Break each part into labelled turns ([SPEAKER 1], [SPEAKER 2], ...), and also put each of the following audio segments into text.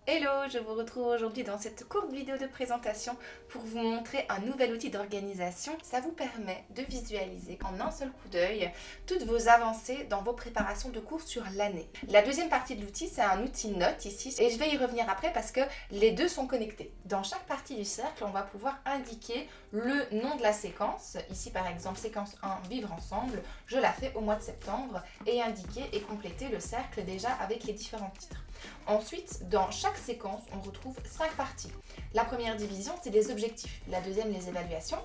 [SPEAKER 1] Hello, je vous retrouve aujourd'hui dans cette courte vidéo de présentation pour vous montrer un nouvel outil d'organisation. Ça vous permet de visualiser en un seul coup d'œil toutes vos avancées dans vos préparations de cours sur l'année. La deuxième partie de l'outil, c'est un outil note ici et je vais y revenir après parce que les deux sont connectés. Dans chaque partie du cercle, on va pouvoir indiquer le nom de la séquence. Ici par exemple, séquence 1, vivre ensemble, je la fais au mois de septembre et indiquer et compléter le cercle déjà avec les différents titres. Ensuite, dans chaque séquence, on retrouve 5 parties. La première division, c'est les objectifs. La deuxième, les évaluations.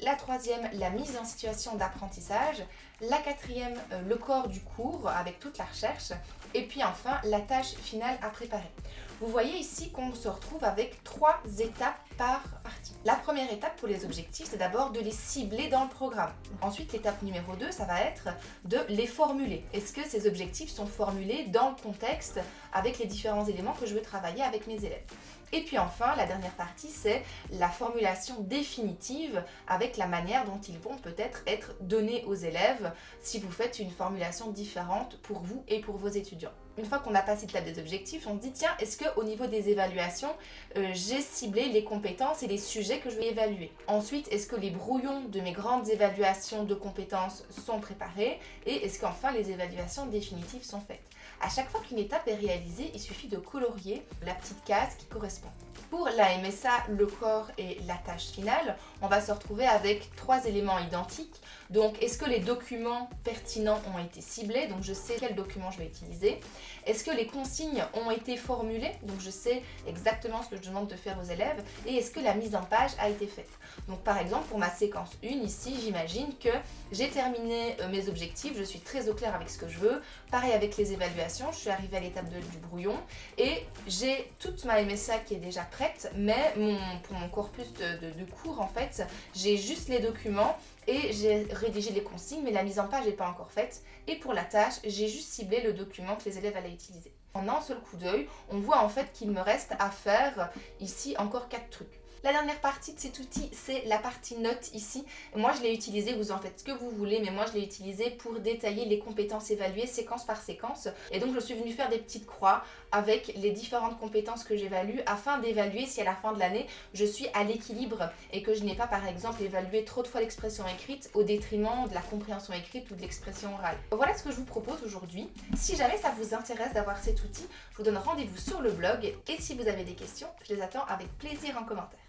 [SPEAKER 1] La troisième, la mise en situation d'apprentissage. La quatrième, le corps du cours avec toute la recherche. Et puis enfin, la tâche finale à préparer. Vous voyez ici qu'on se retrouve avec 3 étapes par partie. La première étape pour les objectifs, c'est d'abord de les cibler dans le programme. Ensuite, l'étape numéro 2, ça va être de les formuler. Est-ce que ces objectifs sont formulés dans le contexte avec les différents éléments que je veux travailler avec mes élèves? Et puis enfin, la dernière partie, c'est la formulation définitive avec la manière dont ils vont peut-être être donnés aux élèves si vous faites une formulation différente pour vous et pour vos étudiants. Une fois qu'on a passé l'étape des objectifs, on se dit tiens, est-ce qu'au niveau des évaluations, j'ai ciblé les compétences et les sujets que je vais évaluer? Ensuite, est-ce que les brouillons de mes grandes évaluations de compétences sont préparés? Et est-ce qu'enfin les évaluations définitives sont faites? À chaque fois qu'une étape est réalisée, il suffit de colorier la petite case qui correspond. Pour la MSA, le corps et la tâche finale, on va se retrouver avec 3 éléments identiques. Donc, est-ce que les documents pertinents ont été ciblés? Donc, je sais quel document je vais utiliser. Est-ce que les consignes ont été formulées? Donc, je sais exactement ce que je demande de faire aux élèves. Et est-ce que la mise en page a été faite? Donc, par exemple, pour ma séquence 1, ici, j'imagine que j'ai terminé mes objectifs. Je suis très au clair avec ce que je veux. Pareil avec les évaluations, je suis arrivée à l'étape du brouillon. Et j'ai toute ma MSA qui est déjà prête, mais pour mon corpus de cours, en fait, j'ai juste les documents et j'ai rédigé les consignes, mais la mise en page n'est pas encore faite. Et pour la tâche, j'ai juste ciblé le document que les élèves allaient utiliser. En un seul coup d'œil, on voit en fait qu'il me reste à faire ici encore 4 trucs. La dernière partie de cet outil, c'est la partie notes ici. Moi, je l'ai utilisé, vous en faites ce que vous voulez, mais moi, je l'ai utilisé pour détailler les compétences évaluées séquence par séquence. Et donc, je suis venue faire des petites croix avec les différentes compétences que j'évalue afin d'évaluer si à la fin de l'année, je suis à l'équilibre et que je n'ai pas, par exemple, évalué trop de fois l'expression écrite au détriment de la compréhension écrite ou de l'expression orale. Voilà ce que je vous propose aujourd'hui. Si jamais ça vous intéresse d'avoir cet outil, je vous donne rendez-vous sur le blog et si vous avez des questions, je les attends avec plaisir en commentaire.